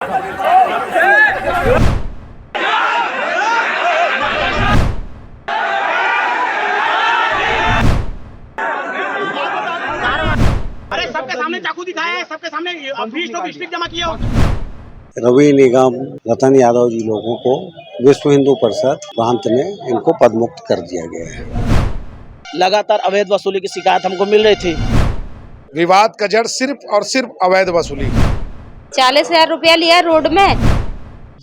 अरे सबके सामने चाकू दिखाया है, सबके सामने 20 स्टिक जमा किए हो। रवि निगम रतन यादव जी लोगों को विश्व हिंदू परिषद प्रांत ने इनको पदमुक्त कर दिया गया है। लगातार अवैध वसूली की शिकायत हमको मिल रही थी। विवाद का जड़ सिर्फ और सिर्फ अवैध वसूली। 40,000 रुपया लिया रोड में।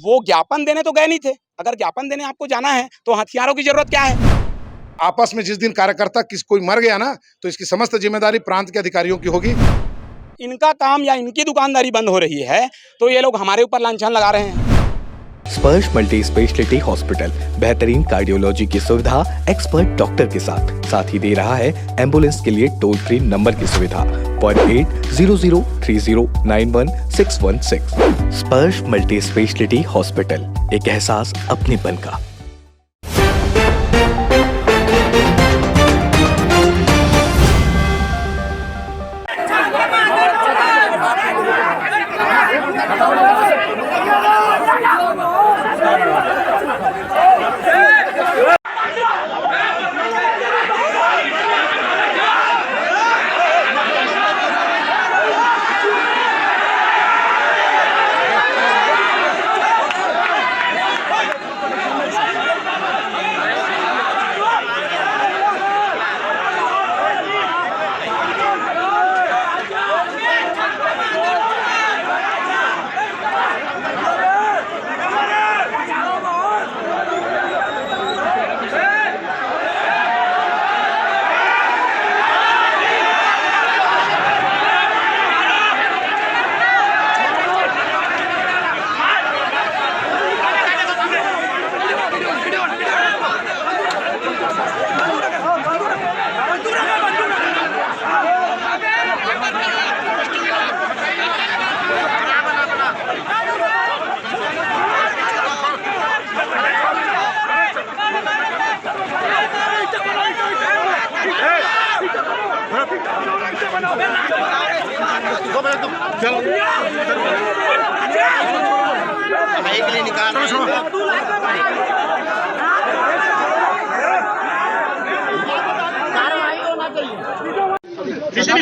वो ज्ञापन देने तो गए नहीं थे। अगर ज्ञापन देने आपको जाना है तो हथियारों की जरूरत क्या है? आपस में जिस दिन कार्यकर्ता कोई मर गया ना, तो इसकी समस्त जिम्मेदारी प्रांत के अधिकारियों की होगी। इनका काम या इनकी दुकानदारी बंद हो रही है तो ये लोग हमारे ऊपर लांछन लगा रहे हैं। स्पर्श मल्टी स्पेशलिटी हॉस्पिटल बेहतरीन कार्डियोलॉजी की सुविधा एक्सपर्ट डॉक्टर के साथ ही दे रहा है एम्बुलेंस के लिए टोल फ्री नंबर की सुविधा 08003091616। स्पर्श मल्टी स्पेशलिटी हॉस्पिटल, एक एहसास अपनेपन का।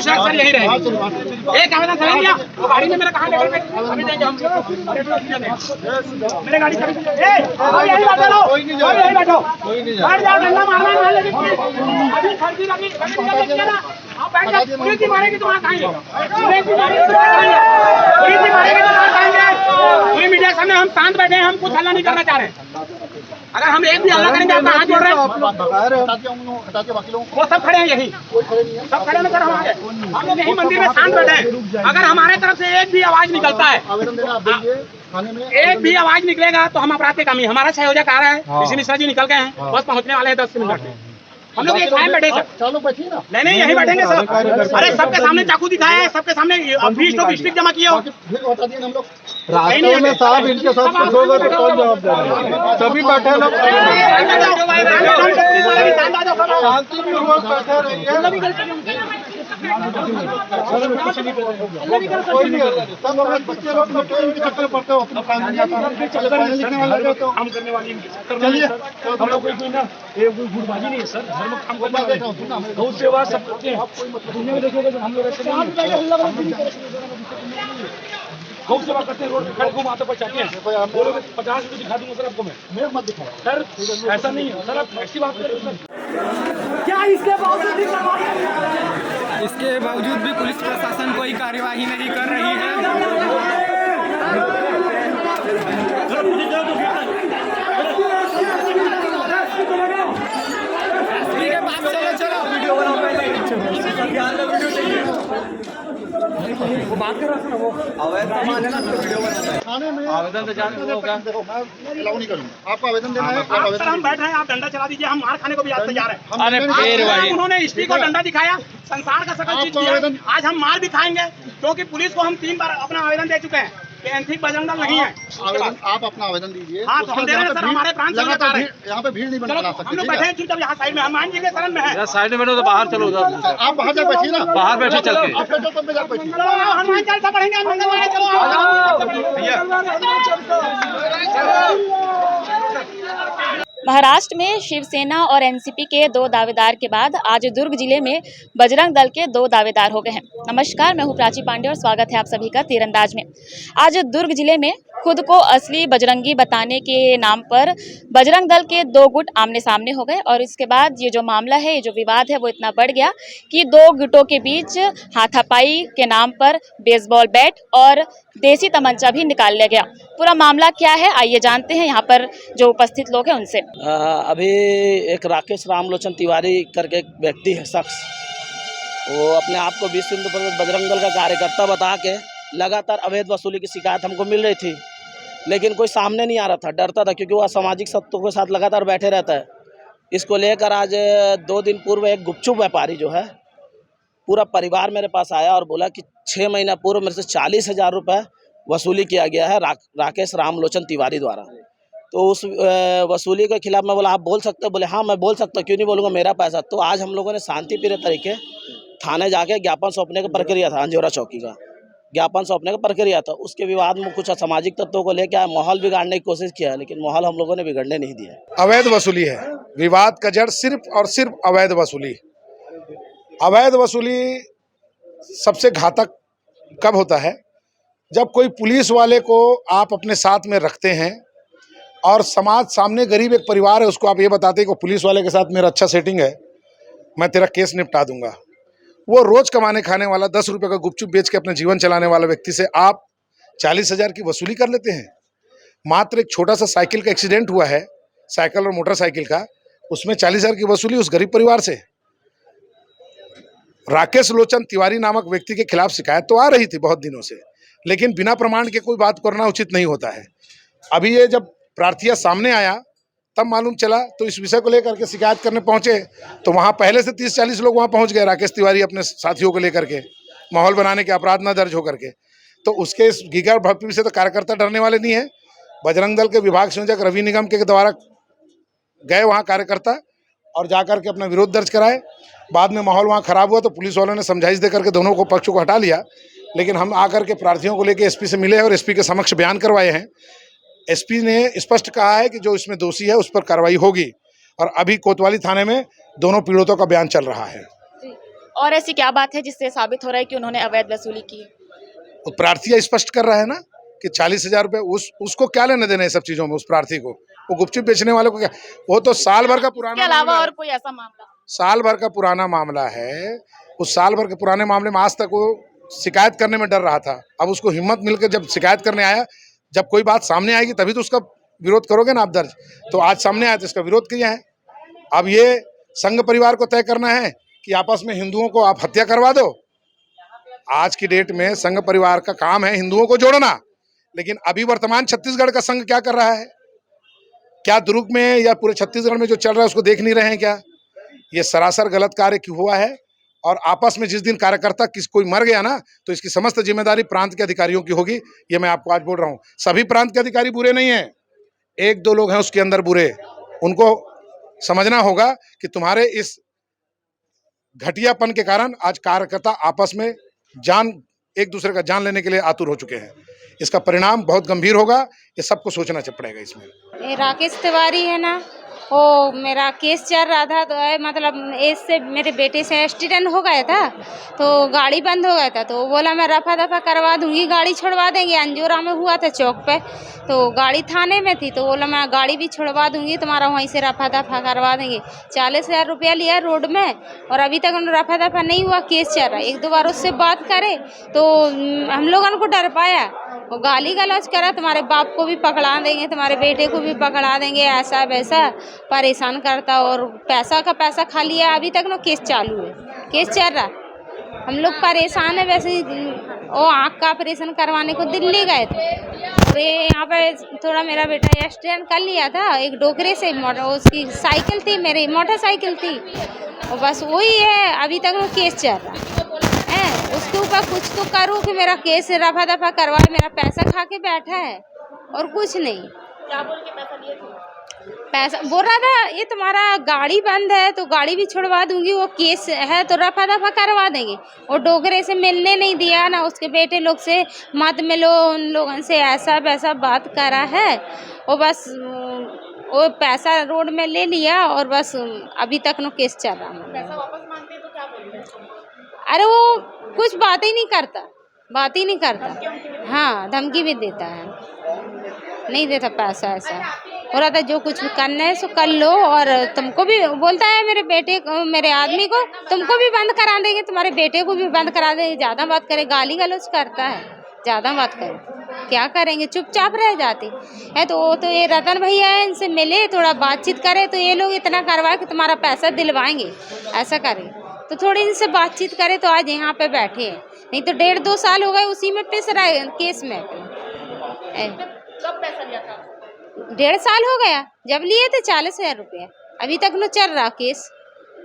सर यही रहे। एक आवेदन समझ लिया तो गाड़ी में मेरा कहाँ लेकर अभी देंगे हम। मेरे गाड़ी यही बैठो लो, यही बैठो। बैठ जाओ, डंडा मारना है लेकिन अभी सर्दी लगी ना, आप बैठ जाओ। पुलिस ही मारेगी तो वहाँ खाएंगे, पुलिस ही मारेगी तो वहाँ खाएंगे। पूरी मीडिया के सामने हम शांत बैठे हैं, हम कुछ हल्ला नहीं करना चाह रहे। अगर हम एक भी हल्ला करेंगे आपका हाथ जोड़ रहे हैं। वो सब खड़े हैं यही, सब खड़े हैं सर। हम लोग यही मंदिर में शांत बैठे हैं। अगर हमारे तरफ से एक भी आवाज निकलता है, एक भी आवाज निकलेगा तो हम अपराध के कामी। हमारा सहयोजक आ रहा है, ऋषि मिश्रा जी निकल गए हैं, बस पहुंचने वाले हैं 10 मिनट में। हम लोग एक टाइम बैठे सर। चलो बैठिए ना। नहीं यही बैठेंगे सर। अरे सबके सामने चाकू दिखाया है, सबके सामने 20 स्टिक जमा किए हो। रास्ते में साहब इनके साथ फंसोगे तो कौन जवाब देगा? सभी बैठे लोग शांति पूर्वक बैठे रहिए। कोई नहीं सब बच्चे लोग चक्कर पड़ते हो, अपना काम नहीं आता। हम करने वाली चलिए, हम लोग कोई ना ये कोई गुटबाजी नहीं है सर। धर्म काम करना है, गौ सेवा सब करते हैं। दुनिया में देखोगे तो हम लोग ऐसे गौ सेवा करते हैं, रोड पे घूम आते बचाते हैं। 50 रुपये दिखा दूंगा सर आपको मैं मत दिखाओ सर, ऐसा नहीं है सर। आप ऐसी बात करें सर। क्या इसके बावजूद भी पुलिस प्रशासन कोई कार्यवाही नहीं कर रही है। चलो वीडियो बनाओ पहले। वो बात कर रहा था ना, वो अवैध सामान है ना, वीडियो थाने में आवेदन तो जान होगा। देखो मैं अलाउ नहीं करूंगा, आपको आवेदन देना है। सर हम बैठ रहे हैं, आप डंडा चला दीजिए, हम मार खाने को भी आज तैयार हैं। अरे फिर भाई उन्होंने स्टिक और डंडा दिखाया, संसार का सकल चीज दिया। आज हम मार भी खाएंगे क्योंकि पुलिस को हम 3 बार अपना आवेदन दे चुके हैं। कि एंथिक बजरंग दल नहीं है। आवेदन आप अपना आवेदन दीजिए। हाँ, तो हम दे रहे हैं सर, हमारे प्रांत से कार है। यहाँ पे भीड़ नहीं बना चलो सकते। हम लोग बैठे हैं चुपचाप यहाँ साइड में, हनुमान जी के शरण में है। साइड में बैठो तो बाहर चलो उधर, आप बाहर जा बैठिए ना, बाहर बैठे चल के। आप पेट्रोल पंप पे जा बैठिए। चलो हनुमान चालीसा पढ़ेंगे हम मंगलवार, महाराष्ट्र में शिवसेना और एनसीपी के 2 दावेदार के बाद आज दुर्ग जिले में बजरंग दल के 2 दावेदार हो गए हैं। नमस्कार, मैं हूं प्राची पांडे और स्वागत है आप सभी का तीरंदाज में। आज दुर्ग जिले में खुद को असली बजरंगी बताने के नाम पर बजरंग दल के 2 गुट आमने सामने हो गए और इसके बाद ये जो मामला है, ये जो विवाद है, वो इतना बढ़ गया कि 2 गुटों के बीच हाथापाई के नाम पर बेसबॉल बैट और देसी तमंचा भी निकाल लिया गया। पूरा मामला क्या है, आइए जानते हैं यहाँ पर जो उपस्थित लोग हैं उनसे। अभी एक राकेश रामलोचन तिवारी करके एक व्यक्ति है, शख्स, वो अपने आप को विश्व हिंदू परिषद बजरंग दल का कार्यकर्ता बता के लगातार अवैध वसूली की शिकायत हमको मिल रही थी, लेकिन कोई सामने नहीं आ रहा था, डरता था क्योंकि वह असामाजिक तत्वों के साथ लगातार बैठे रहता है। इसको लेकर आज 2 दिन पूर्व एक गुपचुप व्यापारी जो है, पूरा परिवार मेरे पास आया और बोला कि 6 महीना पूर्व मेरे से 40,000 रुपये वसूली किया गया है राकेश रामलोचन तिवारी द्वारा। तो उस वसूली के खिलाफ मैं बोला आप बोल सकते हो? बोले हाँ मैं बोल सकता हूँ, क्यों नहीं बोलूँगा, मेरा पैसा। तो आज हम लोगों ने शांतिप्रिय तरीके थाने जाके ज्ञापन सौंपने का प्रक्रिया था, अंजोरा चौकी का ज्ञापन सौंपने का प्रक्रिया था। उसके विवाद में कुछ असामाजिक तत्वों को लेकर माहौल बिगाड़ने की कोशिश किया, लेकिन माहौल हम लोगों ने बिगड़ने नहीं दिया। अवैध वसूली है, विवाद का जड़ सिर्फ और सिर्फ अवैध वसूली। अवैध वसूली सबसे घातक कब होता है? जब कोई पुलिस वाले को आप अपने साथ में रखते हैं और समाज सामने गरीब एक परिवार है, उसको आप ये बताते हैं कि पुलिस वाले के साथ मेरा अच्छा सेटिंग है, मैं तेरा केस निपटा दूंगा। वो रोज कमाने खाने वाला 10 रुपये का गुपचुप बेच के अपना जीवन चलाने वाला व्यक्ति से आप 40,000 की वसूली कर लेते हैं। मात्र एक छोटा सा साइकिल का एक्सीडेंट हुआ है, साइकिल और मोटरसाइकिल का, उसमें 40,000 की वसूली उस गरीब परिवार से। राकेश लोचन तिवारी नामक व्यक्ति के खिलाफ शिकायत तो आ रही थी बहुत दिनों से, लेकिन बिना प्रमाण के कोई बात करना उचित नहीं होता है। अभी ये जब प्रार्थिया सामने आया तब मालूम चला, तो इस विषय को लेकर के शिकायत करने पहुंचे तो वहां पहले से 30-40 लोग वहां पहुंच गए, राकेश तिवारी अपने साथियों को लेकर के, माहौल बनाने के, अपराध न दर्ज होकर के। तो उसके इस गीगर भक्ति से तो कार्यकर्ता डरने वाले नहीं है। बजरंग दल के विभाग संयोजक रवि निगम के द्वारा गए वहाँ कार्यकर्ता और जाकर के अपना विरोध दर्ज कराए। बाद में माहौल वहाँ खराब हुआ तो पुलिस वालों ने समझाइश दे करके दोनों को पक्षों को हटा लिया, लेकिन हम आकर के प्रार्थियों को लेकर एसपी से मिले हैं और एसपी के समक्ष बयान करवाए हैं। एसपी ने स्पष्ट कहा है कि जो इसमें दोषी है उस पर कार्रवाई होगी और अभी कोतवाली थाने में दोनों पीड़ितों का बयान चल रहा है। और ऐसी क्या बात है जिससे साबित हो रहा है कि उन्होंने अवैध वसूली की? तो प्रार्थी स्पष्ट कर रहा है ना कि 40,000 रुपये उसको क्या लेने देना है सब चीजों में, उस प्रार्थी को, वो गुपचुप बेचने वाले को क्या? वो तो साल भर का पुराना, इसके अलावा और कोई ऐसा मामला? साल भर का पुराना मामला है। उस साल भर के पुराने मामले में आज तक वो शिकायत करने में डर रहा था। अब उसको हिम्मत मिलकर जब शिकायत करने आया, जब कोई बात सामने आएगी तभी तो उसका विरोध करोगे ना आप दर्ज। तो आज सामने आया तो इसका विरोध किया है। अब ये संघ परिवार को तय करना है कि आपस में हिंदुओं को आप हत्या करवा दो। आज की डेट में संघ परिवार का काम है हिंदुओं को जोड़ना, लेकिन अभी वर्तमान छत्तीसगढ़ का संघ क्या कर रहा है? क्या दुर्ग में या पूरे छत्तीसगढ़ में जो चल रहा है उसको देख नहीं रहे हैं क्या? ये सरासर गलत कार्य क्यों हुआ है? और आपस में जिस दिन कार्यकर्ता कोई मर गया ना, तो इसकी समस्त जिम्मेदारी प्रांत के अधिकारियों की होगी। ये मैं आपको आज बोल रहा हूँ। सभी प्रांत के अधिकारी बुरे नहीं हैं, 1-2 लोग हैं उसके अंदर बुरे। उनको समझना होगा कि तुम्हारे इस घटियापन के कारण आज कार्यकर्ता आपस में एक दूसरे का जान लेने के लिए आतुर हो चुके हैं। इसका परिणाम बहुत गंभीर होगा, ये सबको सोचना पड़ेगा इसमें। राकेश तिवारी है ना, वो मेरा केस चल रहा था, तो मतलब इससे मेरे बेटे से एक्सीडेंट हो गया था, तो गाड़ी बंद हो गया था, तो बोला मैं रफा दफा करवा दूंगी, गाड़ी छुड़वा देंगे। अंजोरा में हुआ था चौक पे, तो गाड़ी थाने में थी, तो बोला मैं गाड़ी भी छुड़वा दूंगी, तुम्हारा वहीं से रफा दफा करवा देंगे। 40,000 रुपया लिया रोड में और अभी तक रफा दफा नहीं हुआ, केस चल रहा है। 1-2 बार उससे बात करे तो हम लोगों को डर पाया, वो गाली गलौज करा, तुम्हारे बाप को भी पकड़ा देंगे, तुम्हारे बेटे को भी पकड़ा देंगे, ऐसा वैसा परेशान करता और पैसा का पैसा खा लिया। अभी तक ना केस चालू है, केस चल रहा, हम लोग परेशान है। वैसे वो आँख का ऑपरेशन करवाने को दिल्ली गए थे और ये यहाँ पे थोड़ा मेरा बेटा एक्सीडेंट कर लिया था एक डोकरे से, उसकी साइकिल थी, मेरी मोटरसाइकिल थी, और बस वही है। अभी तक वो केस चल रहा है, उसको ऊपर कुछ तो करो कि मेरा केस रफा दफा करवाए। मेरा पैसा खा के बैठा है और कुछ नहीं। क्या बोल के पैसा लिए थे? पैसा बोल रहा था ये तुम्हारा गाड़ी बंद है तो गाड़ी भी छुड़वा दूंगी, वो केस है तो रफा दफा करवा देंगे। और डोगरे से मिलने नहीं दिया ना, उसके बेटे लोग से मत मिलो, उन लोगों से ऐसा वैसा बात करा है। और बस वो पैसा रोड में ले लिया और बस अभी तक नो केस चल रहा है। पैसा वापस मांगते तो क्या बोल रहे हैं? अरे वो कुछ बात ही नहीं करता, बात ही नहीं करता। हाँ, धमकी भी देता है, नहीं देता पैसा। ऐसा हो रहा था जो कुछ करना है सो कर लो। और तुमको भी बोलता है मेरे बेटे को, मेरे आदमी को, तुमको भी बंद करा देंगे, तुम्हारे बेटे को भी बंद करा देंगे। ज़्यादा बात करे, गाली गलौज करता है, ज़्यादा बात करे। क्या करेंगे, चुपचाप रह जाते है। तो ये रतन भैया है, इनसे मिले, थोड़ा बातचीत करे तो ये लोग इतना करवाए कि तुम्हारा पैसा दिलवाएंगे, ऐसा करें। तो थोड़ी इनसे बातचीत करे तो आज यहाँ पे बैठे हैं, नहीं तो 1.5-2 साल हो गए उसी में पिस रहा है केस में। कब पैसा लिया था? 1.5 साल हो गया, जब लिए थे 40,000 रुपये, अभी तक नो चल रहा केस।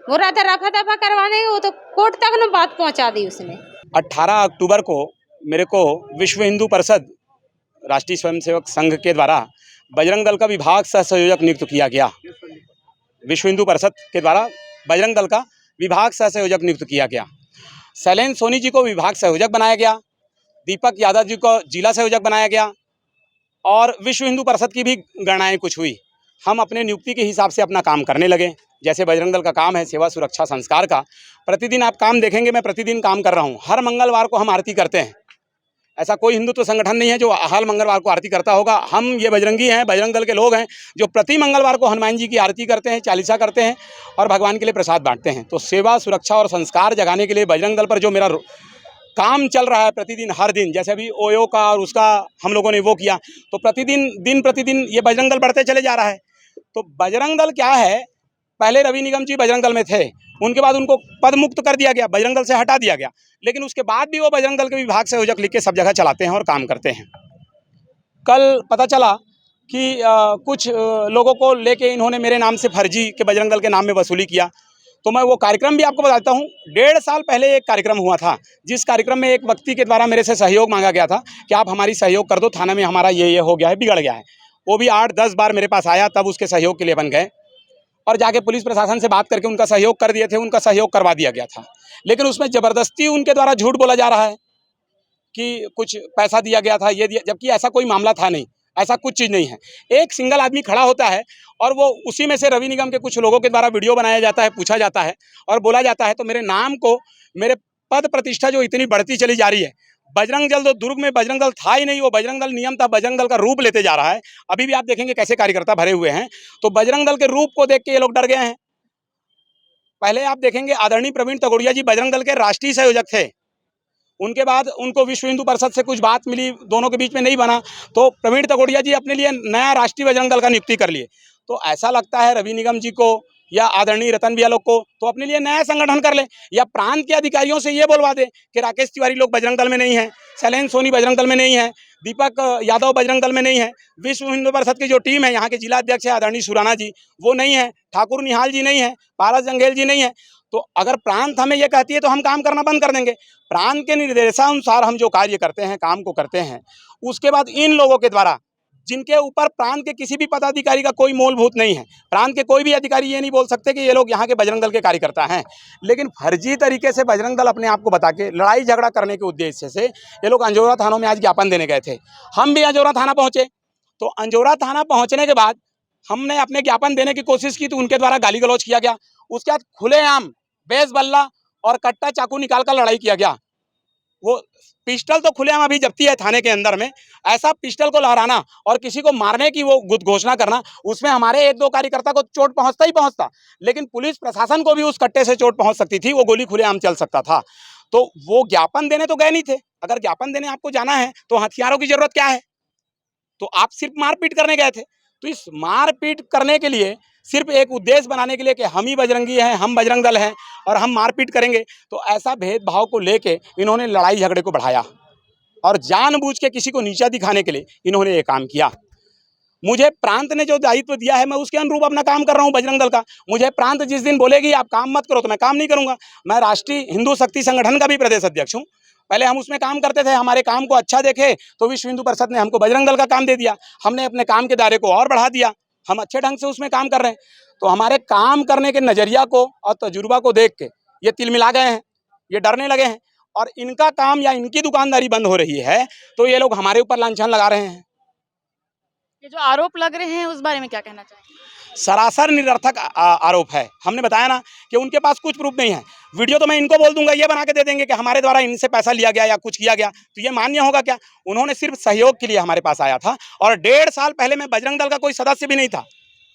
वो रहा था रफा दफा करवाने, वो तो कोर्ट तक नो बात पहुंचा दी उसने। 18 अक्टूबर को मेरे को विश्व हिंदू परिषद राष्ट्रीय स्वयंसेवक संघ के द्वारा बजरंग दल का विभाग सह संयोजक नियुक्त किया गया। विश्व हिंदू परिषद के द्वारा बजरंग दल का विभाग सह संयोजक नियुक्त किया गया। शैलेंद्र सोनी जी को विभाग संयोजक बनाया गया, दीपक यादव जी को जिला संयोजक बनाया गया और विश्व हिंदू परिषद की भी गणनाएं कुछ हुई। हम अपने नियुक्ति के हिसाब से अपना काम करने लगे। जैसे बजरंग दल का काम है सेवा सुरक्षा संस्कार का, प्रतिदिन आप काम देखेंगे, मैं प्रतिदिन काम कर रहा हूँ। हर मंगलवार को हम आरती करते हैं। ऐसा कोई हिंदुत्व संगठन नहीं है जो हर मंगलवार को आरती करता होगा। हम ये बजरंगी हैं, बजरंग दल के लोग हैं जो प्रति मंगलवार को हनुमान जी की आरती करते हैं, चालीसा करते हैं और भगवान के लिए प्रसाद बांटते हैं। तो सेवा सुरक्षा और संस्कार जगाने के लिए बजरंग दल पर जो मेरा काम चल रहा है प्रतिदिन हर दिन, जैसे अभी ओयो का और उसका हम लोगों ने वो किया, तो दिन प्रतिदिन ये बजरंग दल बढ़ते चले जा रहा है। तो बजरंग दल क्या है, पहले रवि निगम जी बजरंग दल में थे, उनके बाद उनको पद मुक्त कर दिया गया, बजरंग दल से हटा दिया गया, लेकिन उसके बाद भी वो बजरंग दल के विभाग संयोजक लिख के सब जगह चलाते हैं और काम करते हैं। कल पता चला कि कुछ लोगों को लेके इन्होंने मेरे नाम से फर्जी के बजरंग दल के नाम में वसूली किया। तो मैं वो कार्यक्रम भी आपको बताता हूँ। 1.5 साल पहले एक कार्यक्रम हुआ था, जिस कार्यक्रम में एक व्यक्ति के द्वारा मेरे से सहयोग मांगा गया था कि आप हमारी सहयोग कर दो, थाना में हमारा ये हो गया है, बिगड़ गया है। वो भी 8-10 बार मेरे पास आया, तब उसके सहयोग के लिए बन गए और जाके पुलिस प्रशासन से बात करके उनका सहयोग कर दिए थे, उनका सहयोग करवा दिया गया था। लेकिन उसमें ज़बरदस्ती उनके द्वारा झूठ बोला जा रहा है कि कुछ पैसा दिया गया था, ये दिया, जबकि ऐसा कोई मामला था नहीं, ऐसा कुछ चीज़ नहीं है। एक सिंगल आदमी खड़ा होता है और वो उसी में से रवि निगम के कुछ लोगों के द्वारा वीडियो बनाया जाता है, पूछा जाता है और बोला जाता है, तो मेरे नाम को, मेरे पद प्रतिष्ठा जो इतनी बढ़ती चली जा रही है। बजरंग दल तो दुर्ग में बजरंग दल था ही नहीं, वो बजरंग दल नियम था, बजरंग दल का रूप लेते जा रहा है। अभी भी आप देखेंगे कैसे कार्यकर्ता भरे हुए हैं। तो बजरंग दल के रूप को देख के ये लोग डर गए हैं। पहले आप देखेंगे आदरणीय प्रवीण तगोड़िया जी बजरंग दल के राष्ट्रीय संयोजक थे, उनके बाद उनको विश्व हिंदू परिषद से कुछ बात मिली, दोनों के बीच में नहीं बना, तो प्रवीण तगोड़िया जी अपने लिए नया राष्ट्रीय बजरंग दल का नियुक्ति कर लिए। तो ऐसा लगता है रवि निगम जी को या आदरणीय रतन भैया लोग को तो अपने लिए नया संगठन कर ले, या प्रांत के अधिकारियों से ये बोलवा दे कि राकेश तिवारी लोग बजरंग दल में नहीं है, शैलेंद्र सोनी बजरंग दल में नहीं है, दीपक यादव बजरंग दल में नहीं है, विश्व हिंदू परिषद की जो टीम है, यहाँ के जिला अध्यक्ष है आदरणीय सुराना जी, वो नहीं है, ठाकुर निहाल जी नहीं है, पारस जंगेल जी नहीं है। तो अगर प्रांत हमें ये कहती है तो हम काम करना बंद कर देंगे। प्रांत के निर्देशानुसार हम जो कार्य करते हैं, काम को करते हैं। उसके बाद इन लोगों के द्वारा, जिनके ऊपर प्रांत के किसी भी पदाधिकारी का कोई मोलभूत नहीं है, प्रांत के कोई भी अधिकारी ये नहीं बोल सकते कि ये लोग यहाँ के बजरंग दल के कार्यकर्ता हैं, लेकिन फर्जी तरीके से बजरंग दल अपने आप को बता के लड़ाई झगड़ा करने के उद्देश्य से ये लोग अंजोरा थानों में आज ज्ञापन देने गए थे। हम भी अंजोरा थाना पहुँचे, तो अंजोरा थाना पहुँचने के बाद हमने अपने ज्ञापन देने की कोशिश की तो उनके द्वारा गाली गलौज किया गया। उसके बाद खुलेआम बेस बल्ला और कट्टा चाकू निकाल कर लड़ाई किया गया। वो पिस्टल तो खुलेआम अभी जब्ती है थाने के अंदर में, ऐसा पिस्टल को लहराना और किसी को मारने की वो घोषणा करना, उसमें हमारे 1-2 कार्यकर्ता को चोट पहुंचता ही पहुंचता, लेकिन पुलिस प्रशासन को भी उस कट्टे से चोट पहुंच सकती थी, वो गोली खुलेआम चल सकता था। तो वो ज्ञापन देने तो गए नहीं थे। अगर ज्ञापन देने आपको जाना है तो हथियारों की जरूरत क्या है? तो आप सिर्फ मारपीट करने गए थे। तो इस मारपीट करने के लिए सिर्फ एक उद्देश्य बनाने के लिए कि हम ही बजरंगी हैं, हम बजरंग दल हैं और हम मारपीट करेंगे, तो ऐसा भेदभाव को लेके इन्होंने लड़ाई झगड़े को बढ़ाया और जानबूझ के किसी को नीचा दिखाने के लिए इन्होंने ये काम किया। मुझे प्रांत ने जो दायित्व दिया है मैं उसके अनुरूप अपना काम कर रहा हूँ बजरंग दल का। मुझे प्रांत जिस दिन बोलेगी आप काम मत करो तो मैं काम नहीं करूँगा। मैं राष्ट्रीय हिंदू शक्ति संगठन का भी प्रदेश अध्यक्ष हूँ पहले हम उसमें काम करते थे, हमारे काम को अच्छा देखे तो विश्व हिंदू परिषद ने हमको बजरंग दल का काम दे दिया, हमने अपने काम के दायरे को और बढ़ा दिया, हम अच्छे ढंग से उसमें काम कर रहे हैं। तो हमारे काम करने के नज़रिया को और तजुर्बा को देख के ये तिलमिला गए हैं, ये डरने लगे हैं और इनका काम या इनकी दुकानदारी बंद हो रही है तो ये लोग हमारे ऊपर लांछन लगा रहे हैं। ये जो आरोप लग रहे हैं उस बारे में क्या कहना चाहेंगे? सरासर निरर्थक आरोप है। हमने बताया ना कि उनके पास कुछ प्रूफ नहीं है। वीडियो तो मैं इनको बोल दूंगा, ये बना के दे देंगे कि हमारे द्वारा इनसे पैसा लिया गया या कुछ किया गया, तो ये मान्य होगा क्या? उन्होंने सिर्फ सहयोग के लिए हमारे पास आया था और 1.5 साल पहले मैं बजरंग दल का कोई सदस्य भी नहीं था।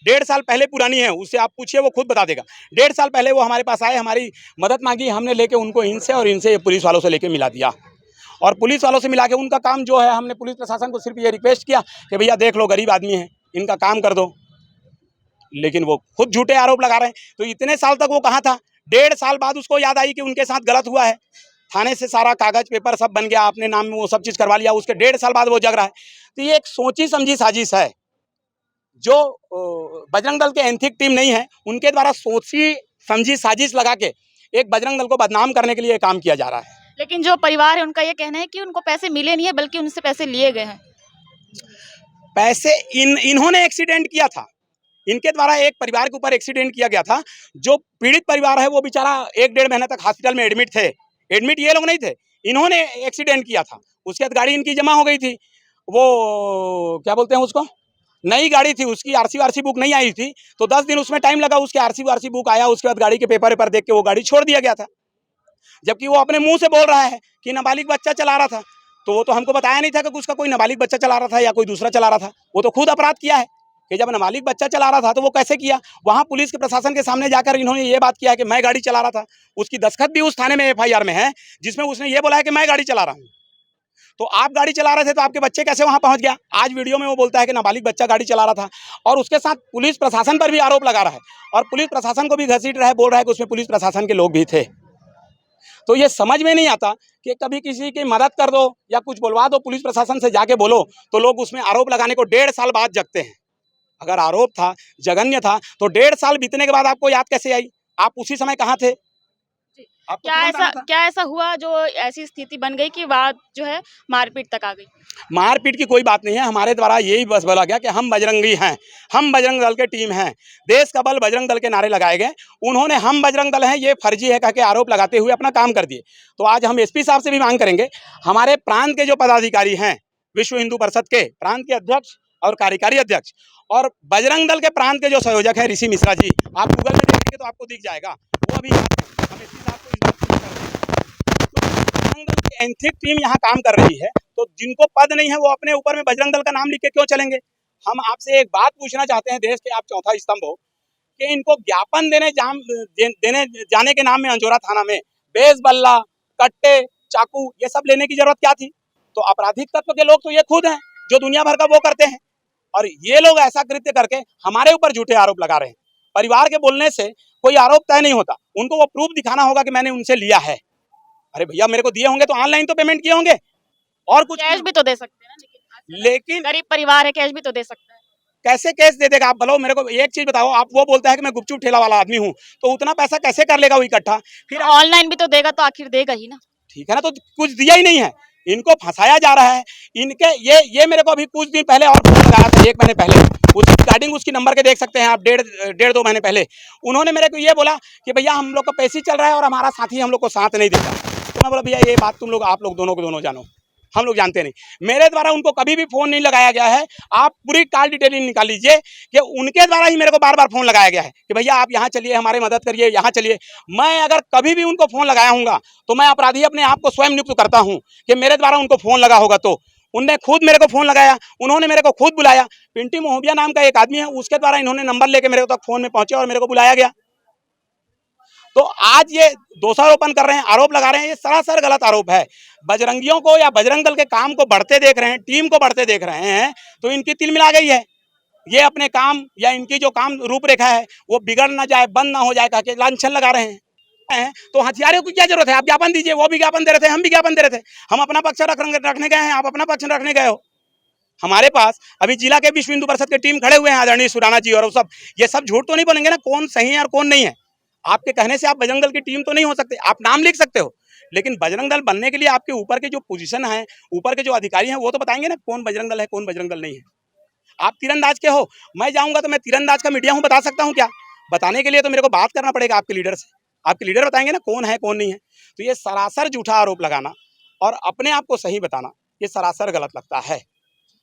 1.5 साल पहले पुरानी है, उससे आप पूछिए, वो खुद बता देगा। 1.5 साल पहले वो हमारे पास आए, हमारी मदद मांगी, हमने लेके उनको इनसे और इनसे पुलिस वालों से लेके मिला दिया और पुलिस वालों से मिला के उनका काम जो है, हमने पुलिस प्रशासन को सिर्फ ये रिक्वेस्ट किया कि भैया देख लो, गरीब आदमी है, इनका काम कर दो, लेकिन वो खुद झूठे आरोप लगा रहे हैं। तो इतने साल तक वो कहाँ था? 1.5 साल बाद उसको याद आई कि उनके साथ गलत हुआ है, थाने से सारा कागज पेपर सब बन गया, अपने नाम में वो सब चीज़ करवा लिया, उसके 1.5 साल बाद वो जग रहा है। तो ये एक सोची समझी साजिश है जो बजरंग दल के एंथिक टीम नहीं है, उनके द्वारा सोची समझी साजिश लगा के एक बजरंग दल को बदनाम करने के लिए काम किया जा रहा है। लेकिन जो परिवार है उनका ये कहना है कि उनको पैसे मिले नहीं है बल्कि उनसे पैसे लिए गए हैं। पैसे इन्होंने एक्सीडेंट किया था, इनके द्वारा एक परिवार के ऊपर एक्सीडेंट किया गया था। जो पीड़ित परिवार है वो बेचारा 1-1.5 महीने तक हॉस्पिटल में एडमिट थे। एडमिट ये लोग नहीं थे, इन्होंने एक्सीडेंट किया था। उसके बाद गाड़ी इनकी जमा हो गई थी, वो क्या बोलते हैं उसको, नई गाड़ी थी, उसकी आरसी बुक नहीं आई थी, तो 10 दिन उसमें टाइम लगा, उसके आरसी बुक आया, उसके बाद गाड़ी के पेपर देख के वो गाड़ी छोड़ दिया गया था। जबकि वो अपने मुंह से बोल रहा है कि नाबालिग बच्चा चला रहा था, तो वो तो हमको बताया नहीं था कि उसका कोई नाबालिग बच्चा चला रहा था या कोई दूसरा चला रहा था। वो तो खुद अपराध किया है कि जब नाबालिग बच्चा चला रहा था तो वो कैसे किया। वहाँ पुलिस के प्रशासन के सामने जाकर इन्होंने ये बात किया कि मैं गाड़ी चला रहा था। उसकी दस्तखत भी उस थाने में FIR में है जिसमें उसने ये बोला है कि मैं गाड़ी चला रहा हूँ। तो आप गाड़ी चला रहे थे तो आपके बच्चे कैसे वहाँ पहुँच गया? आज वीडियो में वो बोलता है कि नाबालिग बच्चा गाड़ी चला रहा था और उसके साथ पुलिस प्रशासन पर भी आरोप लगा रहा है और पुलिस प्रशासन को भी घसीट रहा है, बोल रहा है कि उसमें पुलिस प्रशासन के लोग भी थे। तो ये समझ में नहीं आता कि कभी किसी की मदद कर दो या कुछ बुलवा दो, पुलिस प्रशासन से जाके बोलो, तो लोग उसमें आरोप लगाने को 1.5 साल बाद जगते हैं। अगर आरोप था, जघन्य था, तो 1.5 साल बीतने के बाद आपको याद कैसे आई? आप उसी समय कहाँ थे? क्या ऐसा हुआ जो ऐसी स्थिति बन गई कि बात जो है मारपीट तक आ गई? मारपीट की कोई बात नहीं है। हमारे द्वारा यही बस बोला गया कि हम बजरंगी हैं, हम बजरंग दल के टीम हैं, देश का बल बजरंग दल के नारे लगाए गए। उन्होंने हम बजरंग दल हैं ये फर्जी है कह के आरोप लगाते हुए अपना काम कर दिए। तो आज हम SP साहब से भी मांग करेंगे, हमारे प्रांत के जो पदाधिकारी हैं, विश्व हिंदू परिषद के प्रांत के अध्यक्ष और कार्यकारी अध्यक्ष और बजरंग दल के प्रांत के जो संयोजक है ऋषि मिश्रा जी, आप गूगल में देखेंगे तो आपको दिख जाएगा, वो अभी हम SP साहब को इस बात को बजरंग दल की एंथिक टीम यहाँ काम कर रही है, तो जिनको पद नहीं है वो अपने ऊपर में बजरंग दल का नाम लिख के क्यों चलेंगे? हम आपसे एक बात पूछना चाहते हैं, देश के आप चौथा स्तंभ हो, कि इनको ज्ञापन देने जाने के नाम में अंजोरा थाना में बेस बल्ला, कट्टे, चाकू ये सब लेने की जरूरत क्या थी? तो आपराधिक तत्व के लोग तो ये खुद हैं जो दुनिया भर का वो करते हैं और ये लोग ऐसा कृत्य करके हमारे ऊपर झूठे आरोप लगा रहे हैं। परिवार के बोलने से कोई आरोप तय नहीं होता, उनको वो प्रूफ दिखाना होगा कि मैंने उनसे लिया है। अरे भैया, मेरे को दिए होंगे तो ऑनलाइन तो पेमेंट किए होंगे और कुछ कैश भी तो दे सकते हैं ना, लेकिन गरीब परिवार है, कैश भी तो दे सकता है। कैसे कैश दे देगा? आप बोलो मेरे को एक चीज बताओ, आप वो बोलता है कि मैं गुपचुप ठेला वाला आदमी हूँ, तो उतना पैसा कैसे कर लेगा वो इकट्ठा? फिर ऑनलाइन भी तो देगा तो आखिर देगा ही ना। ठीक है ना, तो कुछ दिया ही नहीं है, इनको फंसाया जा रहा है। इनके ये मेरे को अभी कुछ दिन पहले और फोन लगाया था, 1 महीने पहले, उसकी रिकॉर्डिंग उसकी नंबर के देख सकते हैं आप, 1.5-2 महीने पहले उन्होंने मेरे को ये बोला कि भैया हम लोग का पैसे चल रहा है और हमारा साथी हम लोग को साथ नहीं देता। तो मैं बोला भैया ये बात तुम लोग आप लोग दोनों को दोनों जानो, हम लोग जानते नहीं। मेरे द्वारा उनको कभी भी फोन नहीं लगाया गया है। आप पूरी कॉल डिटेलिंग निकाल लीजिए कि उनके द्वारा ही मेरे को बार बार फोन लगाया गया है कि भैया आप यहाँ चलिए, हमारी मदद करिए, यहाँ चलिए। मैं अगर कभी भी उनको फोन लगाया हूँगा तो मैं अपराधी अपने आप को स्वयं नियुक्त करता हूँ कि मेरे द्वारा उनको फोन लगा होगा। तो उनने खुद मेरे को फोन लगाया, उन्होंने मेरे को खुद बुलाया। पिंटी मोहबिया नाम का एक आदमी है, उसके द्वारा इन्होंने नंबर लेके मेरे तक फोन में पहुंचे और मेरे को बुलाया गया। तो आज ये दोषारोपण कर रहे हैं, आरोप लगा रहे हैं, ये सरासर गलत आरोप है। बजरंगियों को या बजरंग दल के काम को बढ़ते देख रहे हैं, टीम को बढ़ते देख रहे हैं, तो इनकी तिल मिला गई है। ये अपने काम या इनकी जो काम रूपरेखा है वो बिगड़ ना जाए, बंद ना हो जाए कह के लांछन लगा रहे हैं। तो हथियारों की क्या जरूरत है? आप ज्ञापन दीजिए, वो भी ज्ञापन दे रहे थे, हम भी ज्ञापन दे रहे थे। हम अपना पक्ष रखने गए हैं, आप अपना पक्ष रखने गए हो। हमारे पास अभी जिला के विश्व हिंदू परिषद के टीम खड़े हुए हैं, आदरणीय सुराना जी और सब। ये सब झूठ तो नहीं बोलेंगे ना, कौन सही है और कौन नहीं है। आपके कहने से आप बजरंग दल की टीम तो नहीं हो सकते, आप नाम लिख सकते हो, लेकिन बजरंग दल बनने के लिए आपके ऊपर के जो पोजीशन है, ऊपर के जो अधिकारी हैं, वो तो बताएंगे ना कौन बजरंग दल है, कौन बजरंग दल नहीं है। आप तीरंदाज के हो, मैं जाऊंगा तो मैं तीरंदाज का मीडिया हूं, बता सकता हूं क्या? बताने के लिए तो मेरे को बात करना पड़ेगा आपके लीडर से, आपके लीडर बताएंगे ना कौन है कौन नहीं है। तो ये सरासर झूठा आरोप लगाना और अपने आप को सही बताना, ये सरासर गलत लगता है।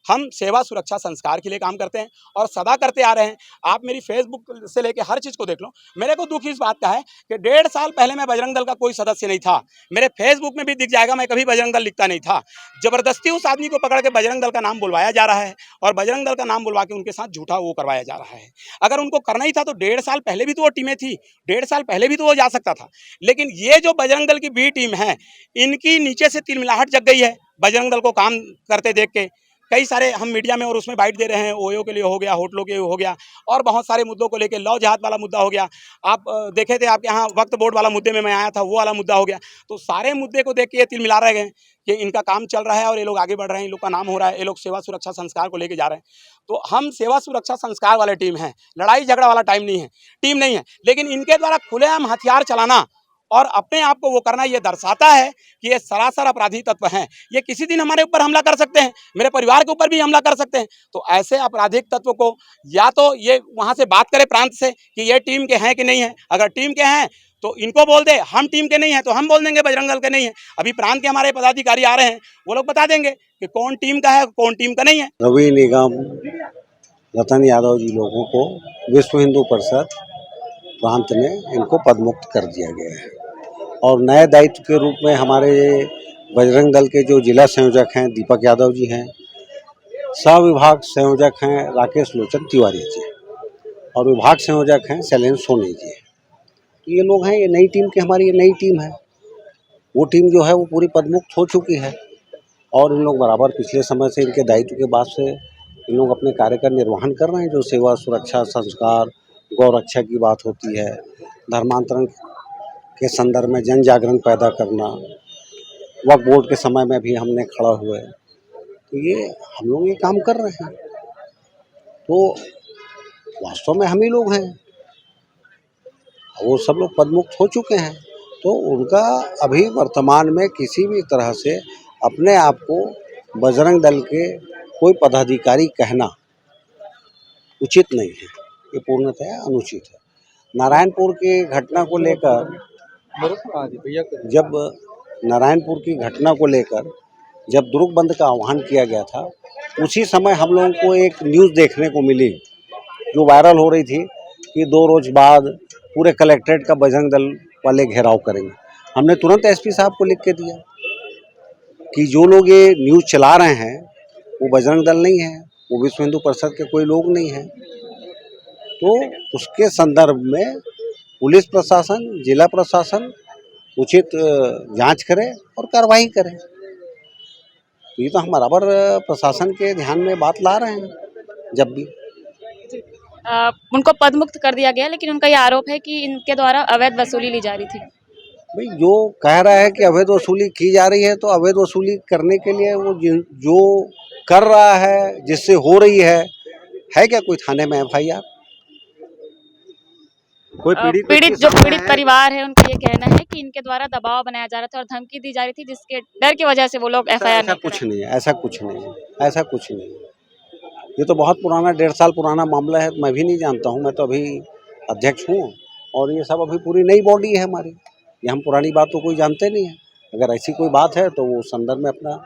हम सेवा सुरक्षा संस्कार के लिए काम करते हैं और सदा करते आ रहे हैं। आप मेरी फेसबुक से लेके हर चीज़ को देख लो। मेरे को दुख इस बात का है कि 1.5 साल पहले मैं बजरंग दल का कोई सदस्य नहीं था। मेरे फेसबुक में भी दिख जाएगा, मैं कभी बजरंग दल लिखता नहीं था। जबरदस्ती उस आदमी को पकड़ के बजरंग दल का नाम बुलवाया जा रहा है और बजरंग दल का नाम बुलवा के उनके साथ झूठा वो करवाया जा रहा है। अगर उनको करना ही था तो 1.5 साल पहले भी तो वो टीमें थी, 1.5 साल पहले भी तो वो जा सकता था। लेकिन ये जो बजरंग दल की बी टीम है, इनकी नीचे से तिलमिलाहट जग गई है बजरंग दल को काम करते देख के। कई सारे हम मीडिया में और उसमें बाइट दे रहे हैं, ओयो के लिए हो गया, होटलों के लिए हो गया, और बहुत सारे मुद्दों को लेके लौ जहाद वाला मुद्दा हो गया। आप देखे थे आपके यहाँ वक्फ बोर्ड वाला मुद्दे में मैं आया था, वो वाला मुद्दा हो गया। तो सारे मुद्दे को देख के ये तिल मिला रहे हैं कि इनका काम चल रहा है और ये लोग आगे बढ़ रहे हैं, इन लोग का नाम हो रहा है, ये लोग सेवा सुरक्षा संस्कार को लेके जा रहे हैं। तो हम सेवा सुरक्षा संस्कार वाले टीम हैं, लड़ाई झगड़ा वाला टीम नहीं है। लेकिन इनके द्वारा खुलेआम हथियार चलाना और अपने आप को वो करना, ये दर्शाता है कि ये सरासर अपराधी तत्व हैं। ये किसी दिन हमारे ऊपर हमला कर सकते हैं, मेरे परिवार के ऊपर भी हमला कर सकते हैं। तो ऐसे आपराधिक तत्व को या तो ये वहाँ से बात करे प्रांत से कि ये टीम के हैं कि नहीं है। अगर टीम के हैं तो इनको बोल दे, हम टीम के नहीं हैं तो हम बोल देंगे बजरंग दल के नहीं है। अभी प्रांत के हमारे पदाधिकारी आ रहे हैं, वो लोग बता देंगे कि कौन टीम का है कौन टीम का नहीं है। रवि निगम, रतन यादव जी लोगों को विश्व हिंदू परिषद प्रांत ने इनको पदमुक्त कर दिया गया है और नए दायित्व के रूप में हमारे बजरंग दल के जो जिला संयोजक हैं दीपक यादव जी हैं, सह विभाग संयोजक हैं राकेश लोचन तिवारी जी और विभाग संयोजक हैं शैलेंद्र सोनी जी। तो ये लोग हैं, ये नई टीम की हमारी ये नई टीम है। वो टीम जो है वो पूरी पदमुक्त हो चुकी है और इन लोग बराबर पिछले समय से इनके दायित्व के बाद से इन लोग अपने कार्य का निर्वहन कर रहे हैं। जो सेवा सुरक्षा संस्कार गौरक्षा की बात होती है, धर्मांतरण के संदर्भ में जन जागरण पैदा करना, वक्फ बोर्ड के समय में भी हमने खड़ा हुए, तो ये हम लोग ये काम कर रहे हैं। तो वास्तव में हम ही लोग हैं, वो सब लोग पदमुक्त हो चुके हैं। तो उनका अभी वर्तमान में किसी भी तरह से अपने आप को बजरंग दल के कोई पदाधिकारी कहना उचित नहीं है, ये पूर्णतः अनुचित है। नारायणपुर की घटना को लेकर जब दुर्ग बंद का आह्वान किया गया था, उसी समय हम लोगों को एक न्यूज़ देखने को मिली जो वायरल हो रही थी कि 2 रोज बाद पूरे कलेक्ट्रेट का बजरंग दल वाले घेराव करेंगे। हमने तुरंत एसपी साहब को लिख के दिया कि जो लोग ये न्यूज़ चला रहे हैं वो बजरंग दल नहीं है, वो विश्व हिंदू परिषद के कोई लोग नहीं हैं। तो उसके संदर्भ में पुलिस प्रशासन, जिला प्रशासन उचित जांच करे और कार्रवाई करे। तो ये तो हम बराबर प्रशासन के ध्यान में बात ला रहे हैं। जब भी उनको पदमुक्त कर दिया गया, लेकिन उनका ये आरोप है कि इनके द्वारा अवैध वसूली ली जा रही थी। भाई जो कह रहा है कि अवैध वसूली की जा रही है, तो अवैध वसूली करने के लिए वो जो कर रहा है, जिससे हो रही है क्या कोई थाने में FIR? कोई पीड़ित परिवार है, उनका ये कहना है कि इनके द्वारा दबाव बनाया जा रहा था और धमकी दी जा रही थी, जिसके डर की वजह से वो लोग FIR ऐसा कुछ नहीं है। ये तो बहुत पुराना 1.5 साल पुराना मामला है, तो मैं भी नहीं जानता हूँ। मैं तो अभी अध्यक्ष हूँ और ये सब अभी पूरी नई बॉडी है हमारी, ये हम पुरानी बात तो कोई जानते नहीं है। अगर ऐसी कोई बात है तो वो संदर्भ में अपना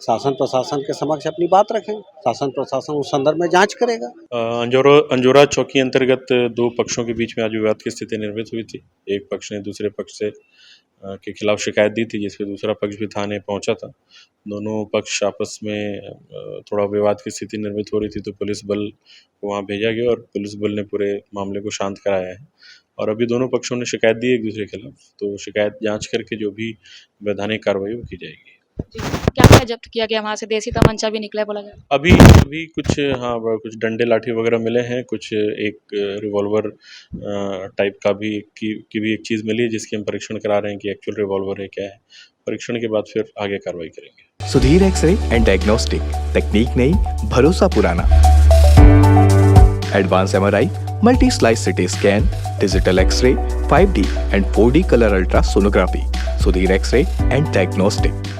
शासन प्रशासन के समक्ष अपनी बात रखें, शासन प्रशासन उस संदर्भ में जांच करेगा। अंजोरा चौकी अंतर्गत 2 पक्षों के बीच में आज विवाद की स्थिति निर्मित हुई थी। एक पक्ष ने दूसरे पक्ष से के खिलाफ शिकायत दी थी, जिस पे दूसरा पक्ष भी थाने पहुंचा था। दोनों पक्ष आपस में थोड़ा विवाद की स्थिति निर्मित हो रही थी, तो पुलिस बल को वहाँ भेजा गया और पुलिस बल ने पूरे मामले को शांत कराया है। और अभी दोनों पक्षों ने शिकायत दी एक दूसरे के खिलाफ, तो शिकायत जांच करके जो भी वैधानिक कार्रवाई वो की जाएगी। क्या क्या जब्त किया गया वहाँ से? देसी तमंचा भी निकला बोला गया। अभी कुछ डंडे लाठी वगैरह मिले हैं, कुछ एक रिवॉल्वर टाइप का भी एक चीज़ मिली है, जिसकी हम परीक्षण करा रहे हैं कि एक्चुअल रिवॉल्वर है क्या है। परीक्षण के बाद फिर आगे कार्रवाई करेंगे। सुधीर एक्सरे एंड डायग्नोस्टिक, तकनीक नई, भरोसा पुराना। Advance MRI, multi slice CT scan, digital X ray, 5D and 4D color ultrasonography, Sudhir X ray and diagnostic.